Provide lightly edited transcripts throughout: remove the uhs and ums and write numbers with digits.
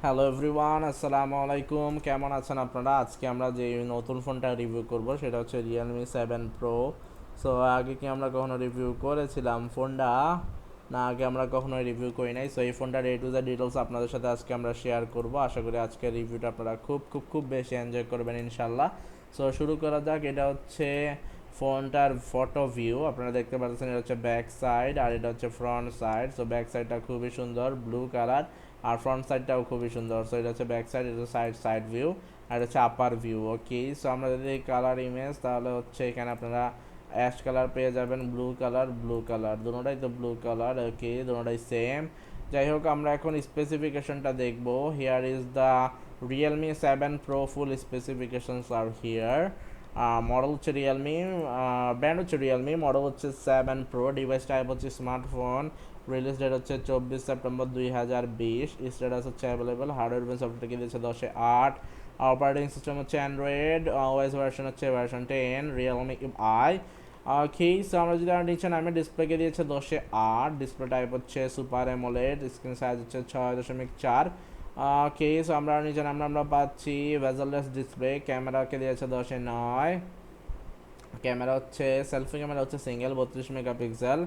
Hello everyone, আসসালামু আলাইকুম। কেমন আছেন আপনারা? আজকে আমরা যে নতুন ফোনটা রিভিউ করব সেটা হচ্ছে Realme 7 Pro। সো আগে কি আমরা কখনো রিভিউ করেছিলাম ফোনটা? না, আগে আমরা কখনো রিভিউ করি নাই। সো এই ফোনটার টু দ্য ডিটেলস আপনাদের সাথে আজকে আমরা শেয়ার করব। আশা করি আজকের রিভিউটা আপনারা খুব খুব খুব বেশি এনজয় করবেন ইনশাল্লাহ। সো শুরু করা যাক। এটা হচ্ছে ফোনটার ফটো ভিউ। আপনারা দেখতে পাচ্ছেন এটা হচ্ছে ব্যাক সাইড আর এটা হচ্ছে ফ্রন্ট সাইড। সো ব্যাক সাইডটা খুবই সুন্দর, ব্লু কালার, আর ফ্রন্ট সাইডটাও খুবই সুন্দর। সো এটা হচ্ছে ব্যাক সাইড, এটা সাইড সাইড ভিউ, আর এটা হচ্ছে আপার ভিউ। ওকে, সো আমরা যদি কালার ইমেজ, তাহলে হচ্ছে এখানে আপনারা অ্যাশ কালার পেয়ে যাবেন, ব্লু কালার, দুটোটাই তো ব্লু কালার। ওকে, দুটোটাই সেম। যাই হোক, আমরা এখন স্পেসিফিকেশনটা দেখবো। Here is the Realme 7 Pro full specifications R here. Model হচ্ছে রিয়েলমি, ব্র্যান্ড হচ্ছে রিয়েলমি, মডেল হচ্ছে 7 Pro, ডিভাইস টাইপ হচ্ছে স্মার্টফোন, রিলিজ ডেট হচ্ছে 24 সেপ্টেম্বর 2020, স্ট্যাটাস হচ্ছে অ্যাভেলেবেল, হার্ডওয়্যার এবং সফটওয়্যার দিয়েছে 10/8, অপারেটিং সিস্টেম হচ্ছে অ্যান্ড্রয়েড, ওএস ভার্সন হচ্ছে ভার্সন 10, রিয়েলমি আই। সো আমরা যদি আর নিচে নামে, ডিসপ্লেকে দিয়েছে 10/8, ডিসপ্লে টাইপ হচ্ছে সুপার অ্যামোলেড, স্ক্রিন সাইজ হচ্ছে 6.4। সো আমরা নিচে নামে আমরা পাচ্ছি বেজেললেস ডিসপ্লে, ক্যামেরাকে দিয়েছে 10/9, ক্যামেরা হচ্ছে সেলফি ক্যামেরা হচ্ছে সিঙ্গেল 32 মেগাপিক্সেল,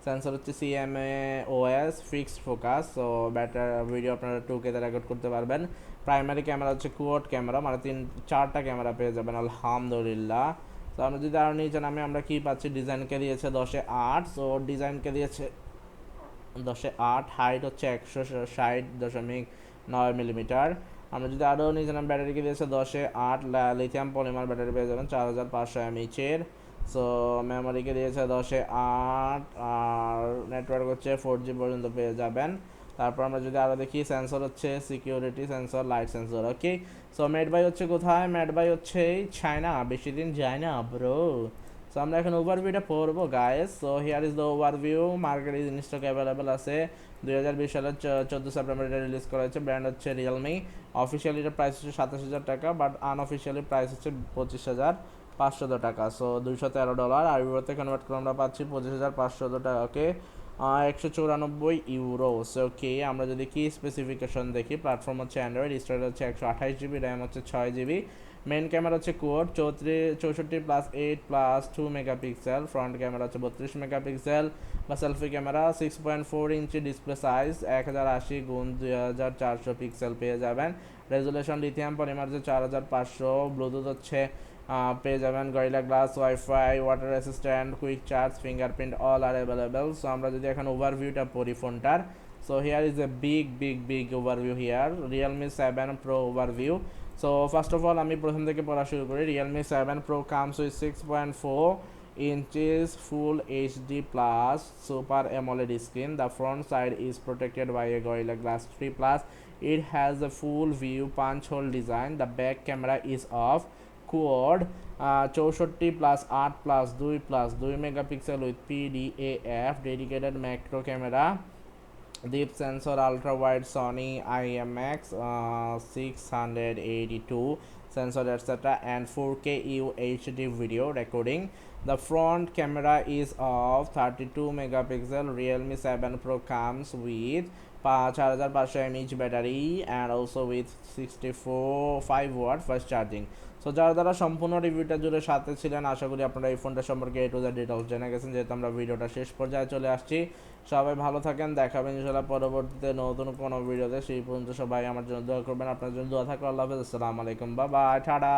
সেন্সর হচ্ছে CMOS fixed focus. So batter video আপনারা 2K-তে রেকর্ড করতে পারবেন। প্রাইমারি ক্যামেরা হচ্ছে কোয়াড ক্যামেরা, মানে 4টা ক্যামেরা পেয়ে যাবেন আলহামদুলিল্লাহ। তো আমরা যদি আরও নিচে নামে আমরা কি পাচ্ছি, ডিজাইনকে দিয়েছে 10/8। সো ডিজাইনকে দিয়েছে 10/8, হাইট হচ্ছে 160.9 মিলিমিটার। আমরা যদি আরও নিয়ে জানাম, ব্যাটারিকে দিয়েছে 10/8, লিথিয়াম পলিমার ব্যাটারি পেয়ে যাবেন 4500 mAh-এর। সো মেমোরিকে দিয়েছে 10/8, আর নেটওয়ার্ক হচ্ছে 4G পর্যন্ত পেয়ে যাবেন। তারপর আমরা যদি আরও দেখি, সেন্সর হচ্ছে security sensor, light sensor. Okay, so made by হচ্ছে কোথায়? মেড বাই হচ্ছে চায়না, বেশি দিন যায় না ব্রো। সো আমরা এখন ওভারভিউটা পড়বো guys. So here is the overview. Market is in stock available আছে। 2020 সালের 14 সেপ্টেম্বর এটা রিলিজ করা হয়েছে। ব্র্যান্ড হচ্ছে রিয়েলমি। অফিসিয়ালি এটার প্রাইস হচ্ছে 27,000 টাকা, বাট আনঅফিসিয়ালি প্রাইস হচ্ছে 25,500 টাকা। সো $213, আর ইউরোতে কনভার্ট করে আমরা পাচ্ছি 25,500 টাকা। ওকে, 194 ইউরো। সো ওকে, আমরা যদি কি স্পেসিফিকেশন দেখি, প্ল্যাটফর্ম হচ্ছে অ্যান্ড্রয়েড, স্টোরেজ হচ্ছে 128 GB, র্যাম হচ্ছে 6 GB, মেন ক্যামেরা হচ্ছে কোড 64+8+2 মেগাপিক্সেল, ফ্রন্ট ক্যামেরা হচ্ছে 32 মেগাপিক্সেল বা selfie camera, 6.4 inch display size, 1080x2400 pixel পেয়ে যাবেন। রেজুলেশন লিথিয়াম পলিমার হচ্ছে 4500, ব্লুটুথ হচ্ছে পেয়ে যাবেন, gorilla glass, wifi, water resistant, quick charge, fingerprint all আর অ্যাভেলেবেল। সো আমরা যদি এখন ওভারভিউটা পড়ি ফোনটার, so here is a big overview here, Realme 7 Pro overview. So first of all আমি প্রথম থেকে পড়া শুরু করি। Realme 7 Pro comes with 6.4 inches full HD plus super AMOLED screen. The front side is protected by a Gorilla Glass 3 Plus. It has a full view punch hole design. The back camera is of quad 64+8+2+2 megapixel with PDAF dedicated macro camera, deep sensor, ultra wide Sony IMX 682 sensor etc, and 4K UHD video recording. The front camera is of 32 megapixel. Realme 7 Pro comes with 4500 mAh battery and also with 5 watt fast charging. So যারা সম্পূর্ণ রিভিউটা জুড়ে সাথে ছিলেন, আশা করি আপনারা এই ফোনটা সম্পর্কে টু দ্য ডিটেলস জেনে গেছেন। যেহেতু আমরা ভিডিওটা শেষ পর্যায়ে চলে আসছি, সবাই ভালো থাকেন, দেখাবেন ইনশাআল্লাহ পরবর্তীতে নতুন কোনো ভিডিওতে। সেই পর্যন্ত সবাই আমার জন্য দোয়া করবেন, আপনার জন্য দোয়া থাকলে। আল্লাহ হাফেজ, আসসালামু আলাইকুম, বাই বাই, টাটা।